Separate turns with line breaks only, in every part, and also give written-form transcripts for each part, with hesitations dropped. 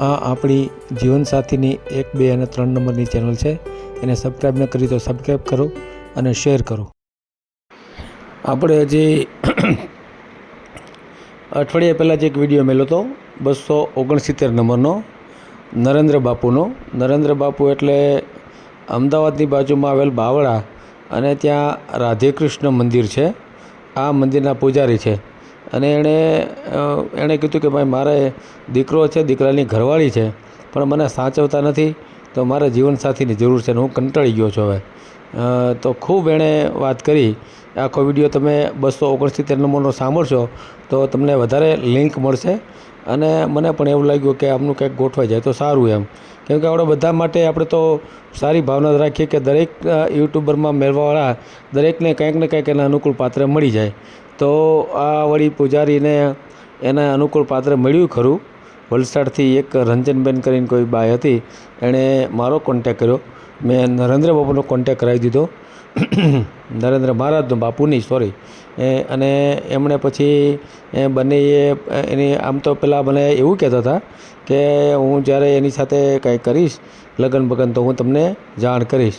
આ આપણી જીવનસાથીની 1, 2 અને 3 નંબરની ચેનલ છે. એને સબસ્ક્રાઈબ ન કરી તો સબસ્ક્રાઈબ કરો અને શેર કરો. આપણે હજી અઠવાડિયા પહેલાં જ એક વિડીયો મેળ્યો હતો 269 નંબરનો નરેન્દ્ર બાપુનો. નરેન્દ્ર બાપુ એટલે અમદાવાદની બાજુમાં આવેલ બાવળા અને ત્યાં રાધેકૃષ્ણ મંદિર છે. આ મંદિરના પૂજારી છે અને એણે કીધું કે ભાઈ મારે દીકરો છે, દીકરાની ઘરવાળી છે, પણ મને સાચવતા નથી, તો મારે જીવનસાથીની જરૂર છે ને હું કંટાળી ગયો છું હવે. તો ખૂબ એણે વાત કરી. આખો વિડીયો તમે 269 નંબરનો સાંભળશો તો તમને વધારે લિંક મળશે અને મને પણ એવું લાગ્યું કે આમનું કંઈક ગોઠવાઈ જાય તો સારું એમ. કેમ કે આપણે બધા માટે આપણે તો સારી ભાવના રાખીએ કે દરેક યુટ્યુબરમાં મેળવાવાળા દરેકને કંઈક ને કંઈક એના અનુકૂળ પાત્ર મળી જાય. તો આ વળી પૂજારીને એના અનુકૂળ પાત્ર મળ્યું ખરું. વલસાડથી એક રંજનબેન કરીને કોઈ બાઈ હતી, એણે મારો કોન્ટેક કર્યો. મેં નરેન્દ્ર બાપુનો કોન્ટેક કરાવી દીધો. નરેન્દ્ર મહારાજનો, બાપુની સોરી. અને એમણે પછી બંનેએ એની આમ તો પહેલાં મને એવું કહેતા હતા કે હું જ્યારે એની સાથે કંઈ કરીશ લગ્ન બગન તો હું તમને જાણ કરીશ.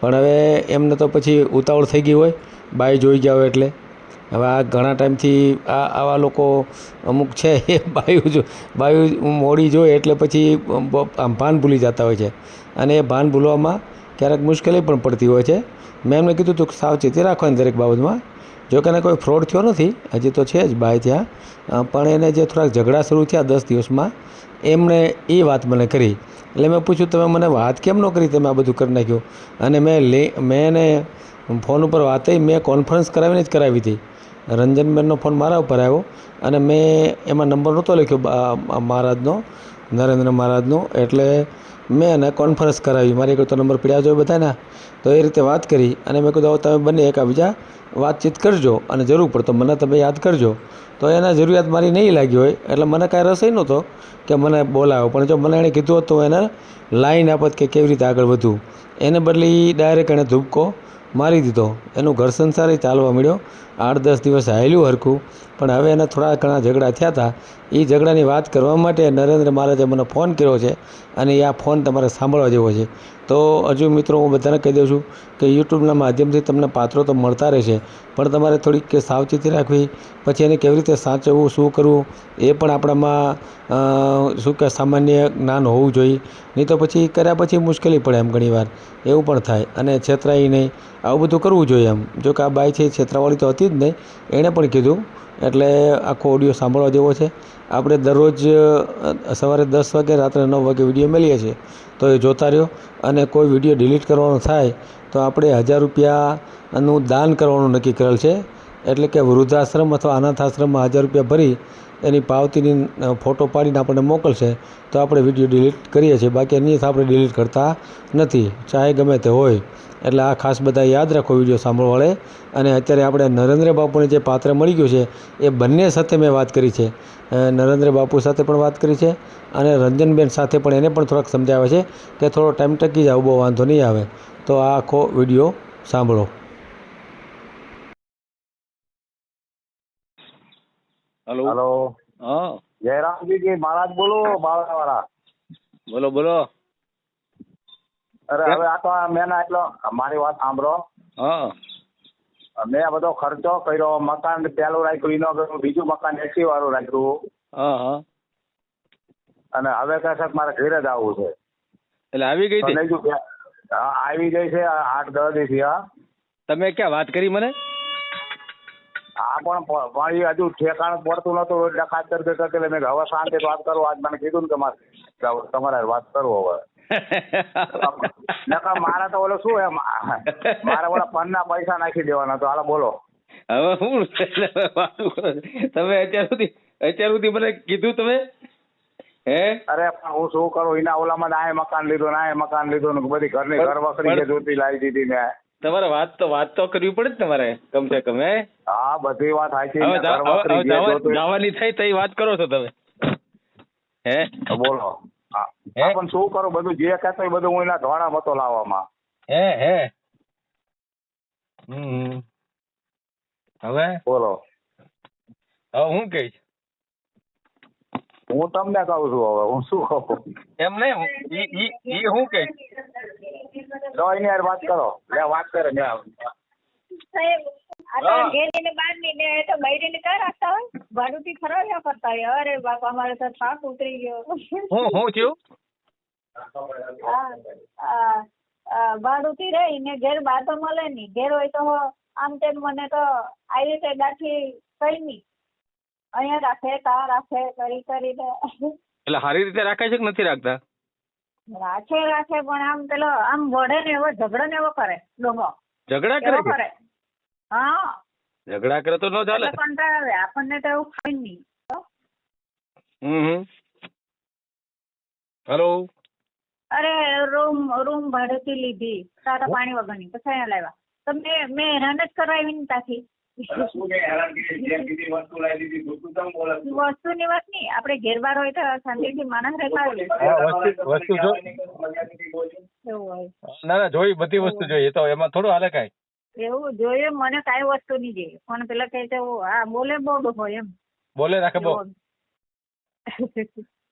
પણ હવે એમને તો પછી ઉતાવળ થઈ ગઈ હોય, બાઈ જોઈ ગયા હોય એટલે. હવે આ ઘણા ટાઈમથી આવા લોકો અમુક છે એ બાયું મોડી જોઈએ એટલે પછી આમ ભાન ભૂલી જતા હોય છે અને એ ભાન ભૂલવામાં ક્યારેક મુશ્કેલી પણ પડતી હોય છે. મેં એમને કીધું હતું કે સાવચેતી રાખવાની દરેક બાબતમાં. જો કે એને કોઈ ફ્રોડ થયો નથી, હજી તો છે જ બાય ત્યાં, પણ એને જે થોડાક ઝઘડા શરૂ થયા 10 દિવસમાં, એમણે એ વાત મને કરી. એટલે મેં પૂછ્યું તમે મને વાત કેમ ન કરી, તમે આ બધું કરી નાખ્યું? અને મેં એને ફોન ઉપર વાત મેં કોન્ફરન્સ કરાવીને જ કરાવી હતી. રંજનબેનનો ફોન મારા ઉપર આવ્યો અને મેં એમાં નંબર નહોતો લખ્યો મહારાજનો, નરેન્દ્ર મહારાજનો, એટલે મેં એને કોન્ફરન્સ કરાવી. મારી આગળ તો નંબર પડ્યા જ હોય બધાના. તો એ રીતે વાત કરી અને મેં કીધું તમે બંને એકાબીજા વાતચીત કરજો અને જરૂર પડે તો મને તમે યાદ કરજો. તો એને જરૂરિયાત મારી નહીં લાગી હોય એટલે મને કાંઈ રસ નહોતો કે મને બોલાવો. પણ જો મને એણે કીધું હોત તો એને લાઈન આપત કે કેવી રીતે આગળ વધવું. એને બદલે ડાયરેક્ટ એણે ધૂપકો મારી દીધો. એનું ઘર સંસાર ચાલવા મળ્યો. 8-10 દિવસ હાલ્યું હરખું, પણ હવે એને થોડા ઘણા ઝઘડા થયા હતા. એ ઝઘડાની વાત કરવા માટે નરેન્દ્ર મહારાજે મને ફોન કર્યો છે અને એ આ ફોન તમારે સાંભળવા જેવો છે. તો હજુ મિત્રો હું બધાને કહી દઉં છું કે યુટ્યુબના માધ્યમથી તમને પાત્રો તો મળતા રહેશે, પણ તમારે થોડીક સાવચેતી રાખવી. પછી એને કેવી રીતે સાચવવું, શું કરવું, એ પણ આપણામાં શું કે સામાન્ય જ્ઞાન હોવું જોઈએ. નહીં તો પછી કર્યા પછી મુશ્કેલી પડે એમ ઘણીવાર એવું પણ થાય. અને છેતરાઈ નહીં, આવું બધું કરવું જોઈએ એમ. જો કે આ બાઈ છે છેતરાવાળી તો હતી જ નહીં, એણે પણ કીધું. એટલે આખો ઓડિયો સાંભળવા જેવો છે. આપણે દરરોજ સવારે 10 વાગે, રાત્રે 9 વાગે વિડીયો મળીએ છીએ, તો એ જોતા રહ્યો. અને કોઈ વિડીયો ડિલીટ કરવાનો થાય તો આપણે 1000 રૂપિયાનું દાન કરવાનું નક્કી કરેલ છે. એટલે કે વૃદ્ધાશ્રમ અથવા અનાથ આશ્રમમાં 1000 રૂપિયા ભરી એની પાવતીની ફોટો પાડીને આપણને મોકલશે તો આપણે વિડીયો ડિલીટ કરીએ છીએ. બાકી એની આપણે ડિલીટ કરતા નથી, ચાહે ગમે તે હોય. એટલે આ ખાસ બધા યાદ રાખો વિડીયો સાંભળવા વડે. અને અત્યારે આપણે નરેન્દ્ર બાપુને જે પાત્ર મળી ગયું છે એ બંને સાથે મેં વાત કરી છે. નરેન્દ્ર બાપુ સાથે પણ વાત કરી છે અને રંજનબેન સાથે પણ એને પણ થોડાક સમજાવે છે કે થોડો ટાઈમ ટકી જાવ, બહુ વાંધો નહીં આવે. તો આ આખો વિડીયો સાંભળો.
હેલો.
હેલો,
હા
જયરામજી મહારાજ બોલો, બાવળાવાળા.
બોલો બોલો.
અરે હવે આ તો મેં એટલો મારી વાત સાંભળો.
હા
મેં આ બધો ખર્ચો કર્યો, મકાન પેલું રાખ્યું, એનો કર્યું, બીજું મકાન એસી વાળું રાખ્યું,
હા હા
અને હવે કહે છે કે મારે ઘરે જ આવવું છે.
એટલે આવી ગઈ
તો
હતી?
લઈ જઉં કે આવી ગઈ છે 8-10 દી થયા.
તમે ક્યાં વાત કરી મને?
આ પણ એ હજુ ઠેકાણ પડતું નતું એટલે ખાતર એટલે મેં હવે શાંતિ વાત કરું. આજ મને કીધું ને કે મારે તમારે વાત કરું હવે. મારે તો ઓલો શું એમ મારે ઓલા પનના પૈસા નાખી દેવાના તો હાલો બોલો.
હવે હું વાતું કરો છો? તમે અત્યાર સુધી મને કીધું તમે હે?
અરે પણ હું શું કરું, એના ઓલામાં આ મકાન લીધું ને આ મકાન લીધું ને બધી ઘરની ઘર વખરી જે જોતી લાવી દીધી મેં.
તમારે વાત તો કરવી પડે જ તમારે કમ સે કમ. હે
હા બધી વાત સાચી.
હવે
ઘર વખરી જે જોતું
જવાની થઈ તો વાત કરો છો તમે હે?
બોલો. હા પણ શું કરું, બધું જે કહેતો એ બધું હું એના ધોણા મતો લાવવામાં.
હે હે હવે
બોલો.
હવે હું કહીશ?
હું તમને કહું છું હવે હું શું કહું.
એમ નહીં ઈ હું કે
તો એની યાર વાત કરો લે વાત કરે ને
સાહેબ આ તો ઘેરીને બહાર ની ને તો બૈરીને કઈ રાખતા હોય ભાડુથી ફરવ્યા કરતા હોય. અરે બાપા અમારે તો થાક ઉતરી ગયો.
હું થયું
ભાડુથી રહી ને ઘેર બહાર તો મળે નહીં. ઘેર હોય તો આમ તેમ મને તો આવી રીતે દાખી કઈ નહીં અહીંયા રાખે ત્યાં રાખે કરીને
એટલે સારી રીતે રાખે છે કે નથી રાખતા?
રાખે પણ આમ પેલો આમ વડે ને એવો ઝઘડો ને એવો કરે ડોંગો
ઝઘડા
એવો
કરે
કરે. હા
ઝઘડા કરે તો ન ચાલે.
એટલે કંટાળ આવે આપણને તો એવું ખાઈ નહીં.
હેલો
અરે રૂમ ભાડેથી લીધી સારા પાણી વગરની પછી અહીંયા લાવ્યા તો મેં હેરાન જ કરાવી ને ત્યાંથી. વસ્તુની વાત નહીં આપણે ઘેર બાર હોય તો શાંતિથી માણસ રહેતા હોય
વસ્તુ જો
એવું હોય.
ના જોઈ બધી વસ્તુ જોઈએ તો એમાં થોડું હાલે કાંઈ.
એવું જોઈએ મને કાંઈ વસ્તુ નહીં જોઈએ પણ પેલા કહે છે આ બોલે બહુ હોય એમ
બોલે રાખે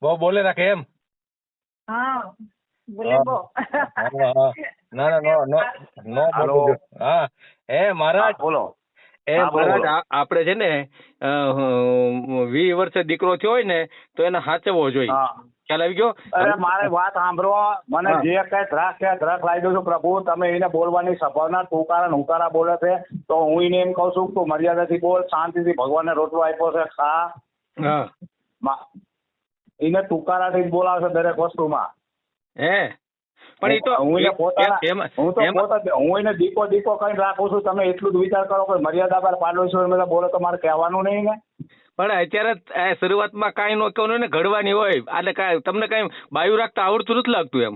બહુ બોલે રાખે એમ.
હા બોલે બહુ.
ના નો હા એ મહારાજ
બોલો
એ મહારાજ આપણે છે ને 20 વર્ષે દીકરો થયો હોય ને તો એને સાચવવો જોઈએ. ખ્યાલ આવી ગયો?
અરે મારે વાત સાંભળો મને જે કઈ ધ્રાક લાવી દઉં છું પ્રભુ તમે એને બોલવાની સભાવના તુકારા હુંકારા બોલે છે તો હું એને એમ કઉ છું તું મર્યાદાથી બોલ શાંતિથી ભગવાનને રોટલો આપ્યો છે ખા. એને તુકારાથી જ બોલાવશે દરેક વસ્તુમાં.
પણ એ તો
હું એને દીકો કરીને રાખું છું. તમે એટલું જ વિચાર કરો કે મર્યાદા પર પાડોશી બોલો તો મારે કહેવાનું નહીં ને.
પણ અત્યારે શરૂઆતમાં કાંઈ નો કહેવાનું ને ઘડવાની હોય એટલે કાંઈ તમને કાંઈ બાયું રાખતા આવડતું નથી લાગતું એમ.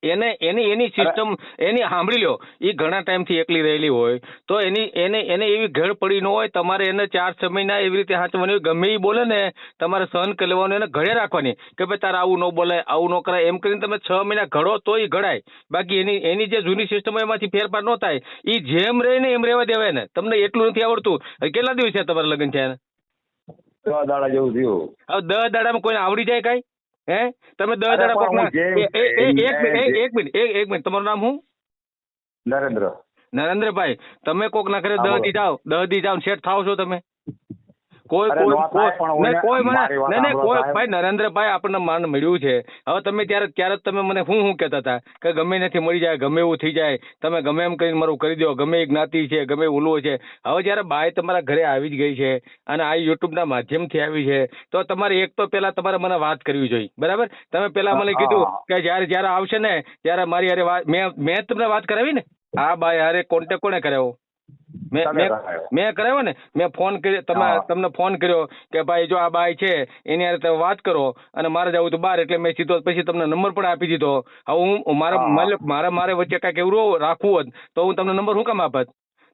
એની સિસ્ટમ એની સાંભળી લો એ ઘણા ટાઈમથી એકલી રહેલી હોય તો એને એવી ઘડ પડી ન હોય. તમારે એને 4-6 મહિના એવી રીતે સાચવવાની હોય. ગમે એ બોલે ને તમારે સહન કરી લેવાનું એને ઘડે રાખવાની કે ભાઈ તારે આવું ન બોલાય આવું ન કરાય એમ કરીને તમે 6 મહિના ઘડો તો એ ઘડાય. બાકી એની જે જૂની સિસ્ટમ હોય એમાંથી ફેરફાર ન થાય. એ જેમ રહે ને એમ રહેવા દેવાય ને. તમને એટલું નથી આવડતું. કેટલા દિવસ છે તમારા લગ્ન છે?
10 દાડા જેવું થયું.
હવે 10 દાડામાં કોઈને આવડી જાય કાંઈ? હે તમે 10 દાડા એક મિનિટ તમારું નામ શું? નરેન્દ્રભાઈ. તમે કોક ના કરે 10 દી જાઓ સેટ થાવ છો તમે? કોઈ નરેન્દ્રભાઈ આપણને માન મળ્યું છે. હવે તમે ત્યારે તમે મને શું કહેતા હતા કે ગમે નથી મળી જાય ગમે એવું થઈ જાય તમે ગમે એમ કરીને મારું કરી દો ગમે એ જ્ઞાતિ છે ગમે ઓલું છે. હવે જયારે બાય તમારા ઘરે આવી જ ગઈ છે અને આ યુટ્યુબ ના માધ્યમથી આવી છે તો તમારે એક તો પેલા તમારે મને વાત કરવી જોઈએ. બરાબર? તમે પેલા મને કીધું કે જયારે આવશે ને ત્યારે મારી હારે મેં તમને વાત કરાવી ને આ બાય હારે કોન્ટેક્ટ કોને કરાવ્યો? મેં કરાવ્યો ને. મેં ફોન કર્યો તમને ફોન કર્યો કે ભાઈ જો આ બાઈ છે એની હારે તમે વાત કરો અને મારે જવું તો બહાર એટલે મેં સીધો પછી તમને નંબર પણ આપી દીધો. હવે હું મારે વચ્ચે કાંઈક એવું રાખવું હોત તો હું તમને નંબર શું કામ આપત?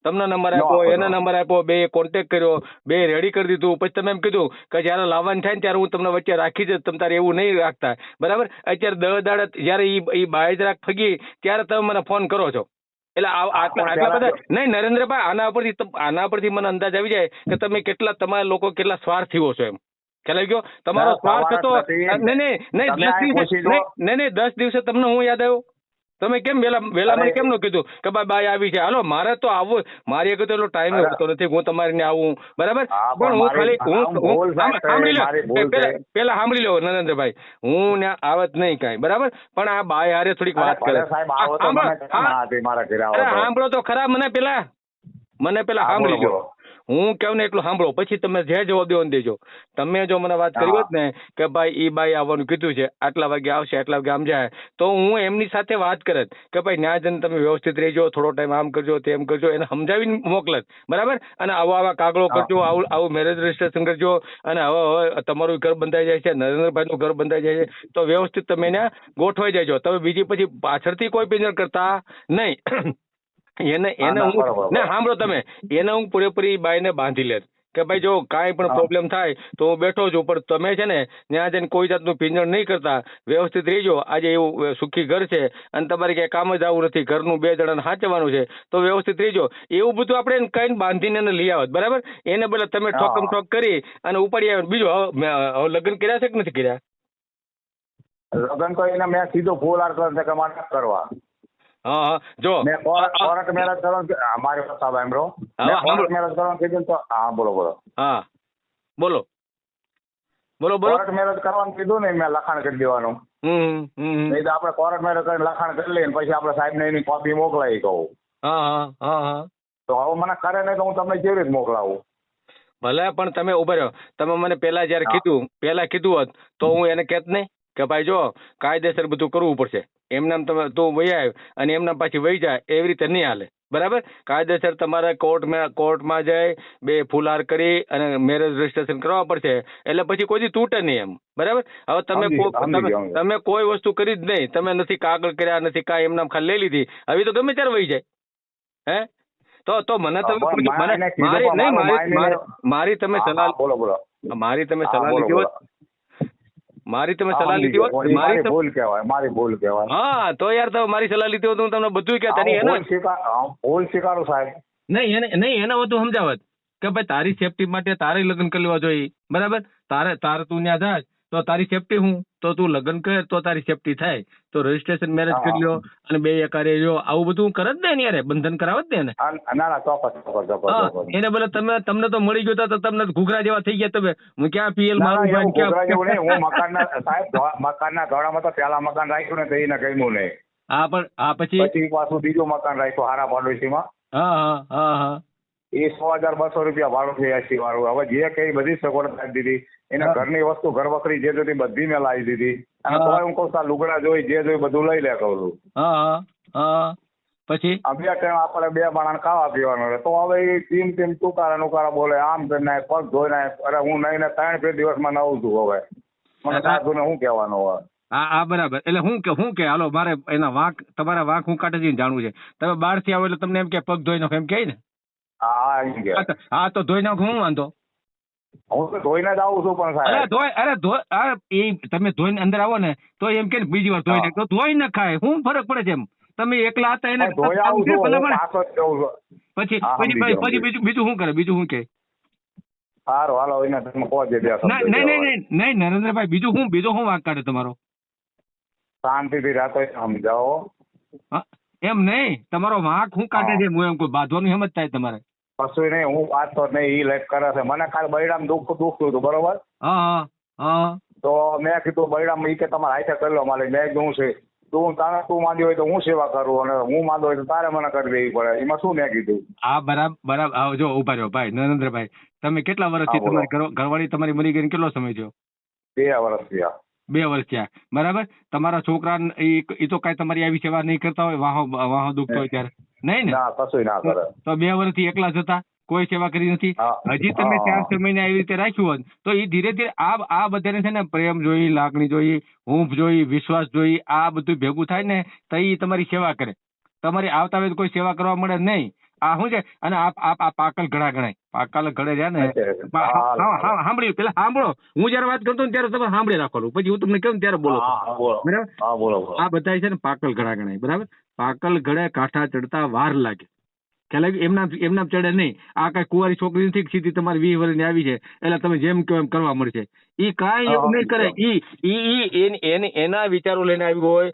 તમને નંબર આપ્યો એને નંબર આપ્યો બે કોન્ટેક્ટ કર્યો બે રેડી કરી દીધું. પછી તમે એમ કીધું કે જયારે લાવવાનું થાય ને ત્યારે હું તમને વચ્ચે રાખી જ તમે તારે એવું નહીં રાખતા. બરાબર? અત્યારે 10 દાડા જયારે એ બાઈ જરાક ફગી ત્યારે તમે મને ફોન કરો છો. એટલે આટલા બધા નહીં નરેન્દ્રભાઈ આના પરથી મને અંદાજ આવી જાય કે તમે તમારા લોકો કેટલા સ્વાર્થીઓ છો એમ. ખ્યાલ આવી ગયો? તમારો સ્વાર્થ હતો. નહીં 10 દિવસે તમને હું યાદ આવ્યો? તમે કેમ વેલા મને કેમ ન કીધું કે બાઈ આવી છે હાલો મારે તો આવવું મારી આગળ તો એટલો ટાઈમ હોતો નથી હું તમારે આવું. બરાબર? પણ હું ખાલી સાંભળી લો પેલા સાંભળી લો નરેન્દ્રભાઈ હું ને આવત નહીં કાંઈ. બરાબર? પણ આ બાઈ હારે થોડીક વાત કરે. સાંભળો તો ખરા મને પેલા સાંભળી લો. હું કેવું ને એટલું સાંભળો પછી તમે જે જવાબ દેવો દેજો. તમે જો મને વાત કરી હોત ને કે ભાઈ ઈ બાઈ આવવાનું કીધું છે આટલા વાગે આવશે આટલા વાગે આમ જાય તો હું એમની સાથે વાત કરત કે ભાઈ ન્યા જઈને તમે વ્યવસ્થિત રહેજો થોડો ટાઈમ આમ કરજો તેમ કરજો એને સમજાવીને મોકલત. બરાબર? અને આવા કાગળો કરજો આવું મેરેજ રજીસ્ટ્રેશન કરજો અને હવે તમારું ઘર બંધાઈ જાય છે નરેન્દ્રભાઈનું ઘર બંધાઈ જાય છે તો વ્યવસ્થિત તમે એને ગોઠવાઈ જાયજો. તમે બીજી પછી પાછળથી કોઈ પિંજર કરતા નહીં. એને હું સાંભળો તમે એને હું પૂરેપૂરી બાઈને બાંધી લેત કે ભાઈ જો કાંઈ પણ
હા.
પ્રોબ્લેમ થાય તો હું બેઠો છું, પણ તમે છે ને ત્યાં જઈને કોઈ જાતનું પીંજણ નહીં કરતા, વ્યવસ્થિત રહીજો. આજે એવું સુખી ઘર છે અને તમારે ક્યાંય કામ જ આવું નથી, ઘરનું 2 જણાને સાચવવાનું છે, તો વ્યવસ્થિત રહીજો. એવું બધું આપણે એને કઈ બાંધીને એને લઈ આવત, બરાબર? એને બદલે તમે ઠોકમ ઠોક કરી અને ઉપાડી આવ્યા. બીજું હવે લગ્ન કર્યા છે કે નથી કર્યા?
લગ્ન તો એને મેં સીધું ફૂલ હાર કરે કે મારે નથી કરવા.
હા હા, જો
મેં કોર્ટ મેરેજ કરવાનું મારી વાત સાંભળો.
હા,
મેં
સાંભળો.
કોર્ટ મેરેજ કરવાનું કીધું ને તો હા બોલો.
હા બોલો બોલો બોલો.
કોર્ટ મેરેજ કરવાનું કીધું ને મેં લખાણ કરી દેવાનું. નહીં તો આપણે કોર્ટ મેરેજ કરીને લખાણ કરી લઈએ ને પછી આપણે સાહેબને એની કોપી મોકલાવી કહું.
હા હા હા હા.
તો હવે મને કરે નહીં તો હું તમને કેવી રીતે મોકલાવું?
ભલે, પણ તમે ઉભા રહ્યો. તમે મને પહેલા જયારે કીધું હોત તો હું એને કહેત નહીં કે ભાઈ જો કાયદેસર બધું કરવું પડશે. એમનામ તમે તું વહી આવ અને એમના પાછી વહી જાય, એવી રીતે નહીં હાલે, બરાબર? કાયદેસર તમારે કોર્ટમાં જઈ 2 ફુલહાર કરી અને મેરેજ રજીસ્ટ્રેશન કરવા પડશે, એટલે પછી કોઈ દી તૂટે નહીં એમ, બરાબર? હવે તમે કોઈ વસ્તુ કરી જ નહીં, તમે નથી કાગળ કર્યા, નથી કાંઈ, એમનામ ખાલી લઈ લીધી, હવે તો ગમે ત્યારે વહી જાય. હે તો મને તમે મારી તમે સલાહ
બોલો.
મારી તમે સલાહ લીધી હોત,
મારી ભૂલ કહેવાય.
હા તો યાર તમે મારી સલાહ લીધી હોત હું તમને બધું કહેતા.
ભૂલ સ્વીકારું સાહેબ.
નહીં એને બધું સમજાવત કે ભાઈ તારી સેફટી માટે તારે લગ્ન કરી લેવા જોઈએ, બરાબર? તારે તું ત્યાં જાય તો તારી સેફટી હું, તો તું લગ્ન કર તો તારી સેફટી થાય, તો રજીસ્ટ્રેશન મેરેજ કરી લ્યો અને 2 એકારે જો આવું બધું કરે જ ને યાર, બંધન કરાવત ને.
ના ચોક્કસ.
એને બોલે તમને તો મળી ગયો તો તમને ઘૂઘરા જેવા થઈ ગયા. તમે હું ક્યાં પીએલ મારું
હું મકાનના ધોરણમાં તો પેલા મકાન રાખ્યું ને તો એને ગમ્યું નહીં.
હા પણ હા પછી
પાછું બીજું મકાન રાખ્યું હારા પાડોશીમાં.
હા
એ 100,200 રૂપિયા ભાડું છે એસી વાળું. હવે જે કઈ બધી સગવડ આપી દીધી, એના ઘરની વસ્તુ ઘર વખરી જે જોતી બધી મેં લાવી દીધી. અને તોય હું કહું છું લુગડા જોઈ જે જોઈ બધું લઈ લે કહું છું.
પછી
આ 2 ટાઈમ આપણે 2 માણસ ખાવા પીવાનું રહે તો હવે એ ટીમ તુકારા બોલે, આમ કરી નાખ, પગ ધોઈ નાખ. અરે હું નહીં ને 3 દિવસમાં નવું છું. હવે મને સાસુને શું કહેવાનું હોય?
હા બરાબર. એટલે હું કે હાલો મારે એના વાંક, તમારા વાંક હું કાઢી જાણવું છે. તમે બહારથી આવો એટલે તમને એમ કે પગ ધોઈ નાખો એમ કે ને? હા તો ધોઈ નાખો, હું વાંધો?
હું તો ધોઈને જ આવું છું પણ સાહેબ.
તમે ધોઈને અંદર આવો ને તો એમ કે બીજી વાર ધોઈ નાખ, તો ધોઈ ન ખાય, શું ફરક પડે છે એમ? તમે એકલા હતા એને પછી બીજું શું કરે? બીજું શું કે?
સારું હાલો એને તમે કહો જે
નહીં નરેન્દ્રભાઈ, બીજો શું વાંક કાઢે તમારો?
શાંતિથી રાતો સમજાવો.
એમ નહીં, તમારો વાંક શું કાઢે છે? હું એમ કોઈ બાંધવાનું સમજ થાય તમારે?
કશું નહીં, હું વાત તો નહીં, ઈ લાઈક કરે છે. મને ખાલી બૈરામ દુખતું હતું, બરોબર? તો મેં કીધું બૈરામ ઈ કે તમારે હાથે કરી લો માલિક. મેં કીધું છે તું માંદી હોય તો હું સેવા કરું અને હું માંદો હોય તો તારે મને કરી દેવી પડે. એમાં શું મેં કીધું?
હા બરાબર. જો ઉભા રહ્યો ભાઈ નરેન્દ્રભાઈ, તમે કેટલા વર્ષથી તમારી ઘરવાળી તમારી મરી ગઈ કેટલો સમય થયો?
2 વર્ષ થયા.
2 વર્ષ થયા, બરાબર? તમારા છોકરા એ તો કઈ તમારી આવી સેવા નહીં કરતા હોય? વાહો દુખતો હોય ત્યારે નહીં ને?
કશું ના કરે.
તો 2 વર્ષથી એકલા જ હતા, કોઈ સેવા કરી નથી. હજી તમે 4-6 મહિને આવી રીતે રાખ્યું હોત તો એ ધીરે ધીરે આ બધાને છે ને પ્રેમ જોઈ, લાગણી જોઈ, હૂંફ જોઈ, વિશ્વાસ જોઈ, આ બધું ભેગું થાય ને તો એ તમારી સેવા કરે. તમારી આવતા વેત કોઈ સેવા કરવા મળે નહીં. આ શું છે? અને આ પાકલ ઘડા ગણાય. પાકલ ઘડે રહ્યા ને સાંભળો. હું જયારે વાત કરતો ને ત્યારે તમે સાંભળી રાખવાનું, પછી હું તમને કહું ત્યારે બોલો, બરાબર? આ બધા છે ને પાકલ ઘડા ગણાય, બરાબર? પાકલ ઘડે કાંઠા ચડતા વાર લાગે. ખ્યાલ એમના ચડે નહીં. આ કઈ કુંવારી છોકરી નથી સીધી તમારી 20 વર્ષની આવી છે એટલે તમે જેમ કહો એમ કરવા મળશે. ઈ કાંઈ એવું નહીં કરે. એના વિચારો લઈને આવી હોય,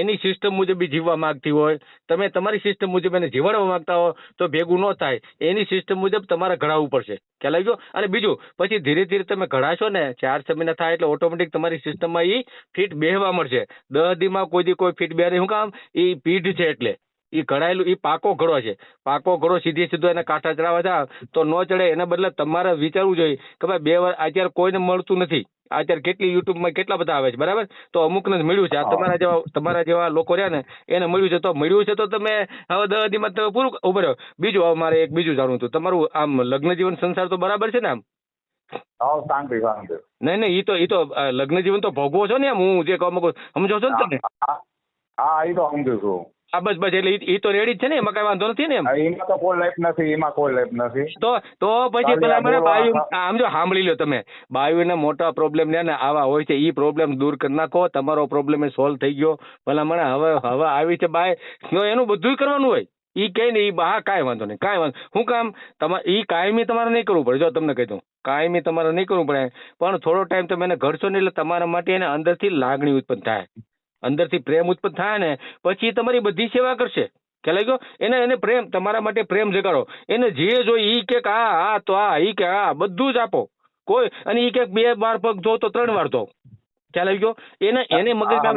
એની સિસ્ટમ મુજબ જીવવા માંગતી હોય. તમે તમારી સિસ્ટમ મુજબ એને જીવાડવા માંગતા હો તો ભેગું ન થાય. એની સિસ્ટમ મુજબ તમારે ઘડાવવું પડશે. ખ્યાલ આવી ગયો? અને બીજું પછી ધીરે ધીરે તમે ઘડાશો ને 4 મહિના થાય એટલે ઓટોમેટિક તમારી સિસ્ટમમાં એ ફીટ બેહવા મળશે. 10 દીમાં કોઈ ફીટ બે નહીં. શું કામ? એ પીઢ છે એટલે એ ઘડાયેલું એ પાકો ઘડો છે. પાકો ઘડો સીધો એને કાંઠા ચડાવવા જાવ તો ન ચડે. એના બદલે તમારે વિચારવું જોઈએ કે ભાઈ 2 વર્ષ અત્યારે કોઈને મળતું નથી. અત્યારે કેટલી યુટ્યુબમાં કેટલા બધા આવે છે, બરાબર? તો અમુકને મળ્યું છે. આ તમારા જેવા લોકો રહ્યા ને એને મળ્યું છે. તો મળ્યું છે તો તમે હવે 10 દીમાં તમે પૂરું ઉભો રહ્યો. બીજું હવે મારે એક બીજું જાણવું હતું, તમારું આમ લગ્ન જીવન સંસાર તો બરાબર છે ને? આમ
શાંતિ.
નહીં એ તો લગ્ન જીવન તો ભોગવો છો ને? એમ હું જે કહું સમજો છો ને તમે?
હા એ તો સમજુ છું.
હા બસ બસ એટલે ઈ તો રેડી જ છે ને, એમાં કઈ વાંધો નથી ને એમ.
એમાં તો કોઈ લાઈફ નથી, એમાં કોઈ લાઈફ નથી.
તો પછી
ખાલી
પેલા
આ
મને
બોલવા
બાયુ આમ જો સાંભળી લો તમે, બાયુના મોટા પ્રોબ્લેમ ને આવા હોય છે, ઈ પ્રોબ્લેમ દૂર કરી નાખો, તમારો પ્રોબ્લેમ સોલ્વ થઈ ગયો. ભલા મને હવે આવી છે બાય, એનું બધું કરવાનું હોય. ઈ કઈ ને ઈ હા કાંઈ વાંધો નહીં, કાંઈ વાંધો. શું કામ તમારે ઈ કાયમી તમારે નહીં કરવું પડે. જો તમને કહી દઉં, કાયમી તમારે નહીં કરવું પડે, પણ થોડો ટાઈમ તમે એને ઘડશો ને એટલે તમારા માટે એને અંદરથી લાગણી ઉત્પન્ન થાય, અંદરથી પ્રેમ ઉત્પન્ન થાય ને પછી એ તમારી બધી સેવા કરશે. ખ્યાલ આવી ગયો? એને પ્રેમ, તમારા માટે પ્રેમ જગાડો. એને જે જોઈએ ઈ કે આ તો આ, ઈ કે આ, બધું જ આપો. કોઈ અને ઈ કે 2 વાર પગ ધો તો 3 વાર ધો. ખ્યાલ આવી ગયો? એને મગજમાં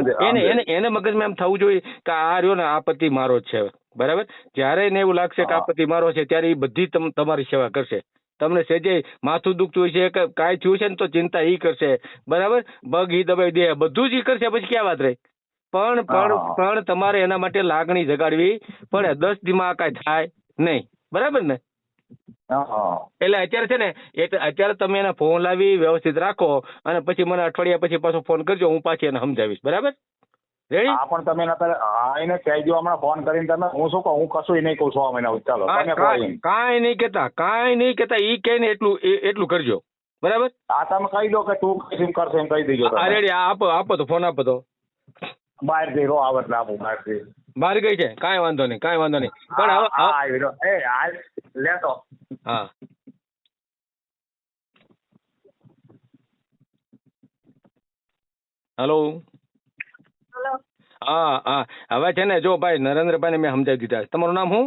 એને મગજમાં એમ થવું જોઈએ કે આ રહ્યો ને આ પતિ મારો જ છે. બરાબર? જ્યારે એને એવું લાગશે કે આ પતિ મારો છે ત્યારે એ બધી તમારી સેવા કરશે. તમને સેજે માથું દુખતું હોય છે કે કાંઈ થયું છે ને તો ચિંતા ઈ કરશે. બરાબર? પગ ઈ દબાઈ દે, બધું જ ઈ કરશે. પછી ક્યાં વાત રહી? પણ તમારે એના માટે લાગણી જગાડવી પડે. 10 દીમાં આ કાંઈ થાય નહીં. બરાબર ને? એટલે અત્યારે છે ને, અત્યારે તમે એને ફોન લાવી વ્યવસ્થિત રાખો અને પછી મને અઠવાડિયા પછી પાછો ફોન કરજો, હું પાછી એને સમજાવીશ. બરાબર? રેડી?
હા પણ તમે એને કહી દો હમણાં ફોન કરીને તમે. હું શું કહું, હું કશું નહીં કહું 6 મહિના. ચાલો
કાંઈ નહીં કેતા ઈ કે ને એટલું કરજો. બરાબર?
આ તમે કહી દો કે તું કઈ કરશે એમ કહી દેજો.
રેડી? આપો તો ફોન આપો તો.
બહાર જઈ રો આવે એટલે આપું બહાર જઈ.
બહાર ગઈ છે? કાંઈ વાંધો નહીં. પણ
હવે લેતો.
હા હેલો. હા હવે છે ને, જો ભાઈ નરેન્દ્રભાઈને મેં સમજાવી દીધા. તમારું નામ શું?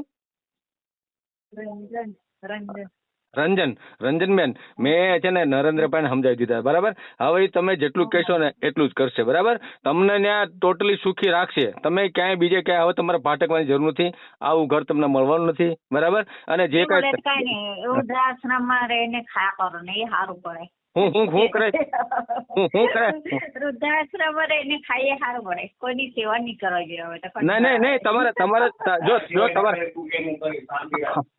રંજનબેન. મેં છે ને નરેન્દ્રભાઈને સમજાવી દીધા. બરાબર? હવે તમે જેટલું કહેશો ને એટલું જ કરશે. બરાબર? તમને ત્યાં ટોટલી સુખી રાખશે. તમે ક્યાંય બીજે ક્યાંય હવે તમારે ભાટકવાની જરૂર નથી. આવું ઘર તમને મળવાનું નથી. બરાબર? અને જે કાંઈ
વૃદ્ધાશ્રમમાં રહીને ખા કરો ને એ સારું પડે.
હું કરે
વૃદ્ધાશ્રમમાં રહીને ખાઈએ સારું પડે. કોઈની સેવા નહીં કરવા જોઈએ હવે તો.
નહીં તમારે જો તમારે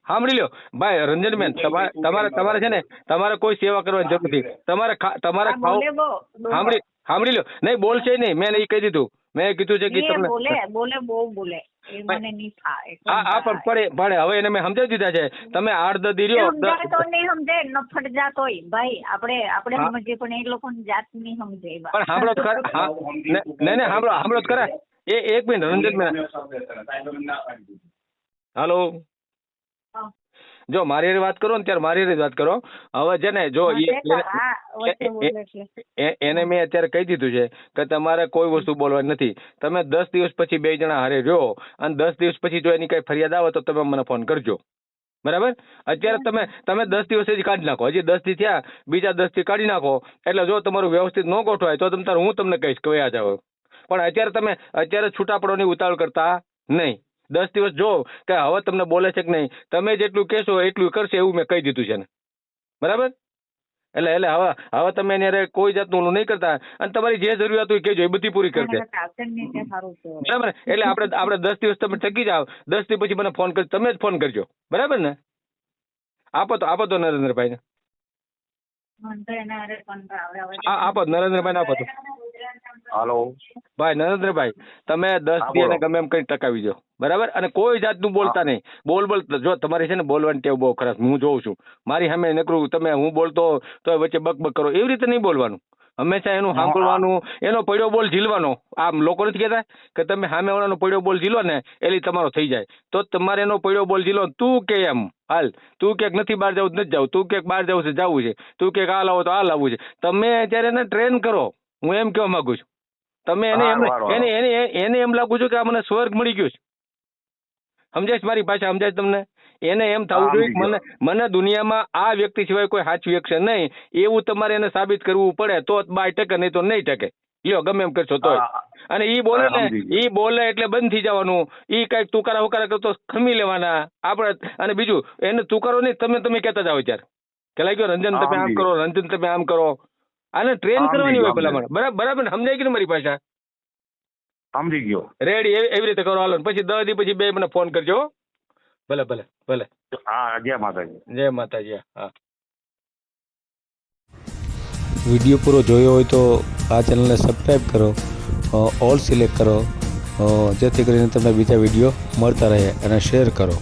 સાંભળી લ્યો ભાઈ રંજનબેન, તમારે છે ને તમારે કોઈ સેવા કરવાની જરૂર નથી. તમારે સાંભળી લ્યો. નહીં બોલશે નહીં. મેં નહીં કહી દીધું. મેં કીધું છે કે તમને
બહુ બોલે.
હા પણ હવે એને મેં સમજાવી દીધા છે. તમે 8-10 દી રહ્યો
તો નહીં સમજે, નફટ જાત હોય ભાઈ. આપણે સમજીએ પણ એ લોકોની જાત નહીં સમજે.
પણ સાંભળો જ ખરા. નહીં સાંભળો જ ખરા. એક મિનિટ રંજનબેન. હાલો. જો મારી વાત કરો ને ત્યારે મારી વાત કરો. હવે છે ને જો એને મેં અત્યારે કહી દીધું છે કે તમારે કોઈ વસ્તુ બોલવાની નથી. તમે 10 દિવસ પછી 2 જણા હારે રહ્યો અને 10 દિવસ પછી જો એની કઈ ફરિયાદ આવે તો તમે મને ફોન કરજો. બરાબર? અત્યારે તમે 10 દિવસ હજી કાઢી નાખો. હજી 10 દી થયા, બીજા 10 દી કાઢી નાખો. એટલે જો તમારું વ્યવસ્થિત ન ગોઠવાય તો હું તમને કહીશ કે વયા જાવ. પણ અત્યારે છૂટા પડવાની ઉતાવળ કરતા નહીં. 10 દિવસ જો કે હવે તમને બોલે છે કે નહીં, તમે જેટલું કહેશો એટલું કરશે એવું મેં કહી દીધું છે ને. બરાબર? એટલે હવે તમે એને કોઈ જાતનું ઓલું નહીં કરતા અને તમારી જે જરૂરિયાત હોય કહેજો, એ બધી પૂરી કરશે. બરાબર? એટલે આપણે 10 દિવસ તમે થકી જાવ, 10 દી પછી મને ફોન કરજો. તમે જ ફોન કરજો. બરાબર ને? આપો તો નરેન્દ્રભાઈને. આપો નરેન્દ્રભાઈને આપો તો.
હાલો
ભાઈ નરેન્દ્રભાઈ, તમે 10 દી એને ગમે એમ કઈ ટકાવી દો. બરાબર? અને કોઈ જાતનું બોલતા નહીં. બોલ જો તમારી છે ને બોલવાની ટેવ બહુ ખરાબ. હું જોઉં છું મારી સામે નકરું તમે હું બોલતો તો વચ્ચે બક કરો. એવી રીતે નહીં બોલવાનું. હંમેશા એનું સાંભળવાનું, એનો પડ્યો બોલ ઝીલવાનો. આમ લોકો નથી કહેતા કે તમે સામે વાળાનો પડ્યો બોલ ઝીલો ને એટલે તમારો થઈ જાય. તો તમારે એનો પડ્યો બોલ ઝીલો. તું કે એમ હાલ, તું કે નથી બહાર જવું નથી જવું, તું કે બહાર જવું છે જવું છે, તું કે આ લાવો તો આ લાવવું છે. તમે અત્યારે એને ટ્રેન કરો. હું એમ કહેવા માંગુ છું. તમે એને એમ લાગુ છું કે આ મને સ્વર્ગ મળી ગયું છે. સમજાય મારી ભાષા? સમજાય તમને? એને એમ થવું જોઈએ મને દુનિયામાં આ વ્યક્તિ સિવાય કોઈ સાચું વ્યક્તિ નહીં. એવું તમારે એને સાબિત કરવું પડે તો બાય ટકે, નહીં તો નહીં ટકે. લ્યો ગમે એમ કરશો તોય. અને ઈ બોલે એટલે બંધ થઈ જવાનું. ઈ કઈક તુકારા હુકારા કરતો ખમી લેવાના આપણે. અને બીજું એને તુકારો નહીં, તમે કહેતા જાવ ત્યારે કે લાગ્યો રંજન તમે આમ કરો, રંજન તમે આમ કરો. આને ટ્રેન કરવાની હોય પેલા. બરાબર? સમજાય કે મારી ભાષા?
સમજી ગયો.
રેડી? એવી રીતે કરો. હાલો પછી 10 દી પછી 2 મને ફોન કરજો. ભલે.
હા જય માતાજી.
જય માતાજી. હા.
વિડીયો પૂરો જોયો હોય તો આ ચેનલને સબસ્ક્રાઈબ કરો, ઓલ સિલેક્ટ કરો જેથી કરીને તમને બીજા વિડીયો મળતા રહે અને શેર કરો.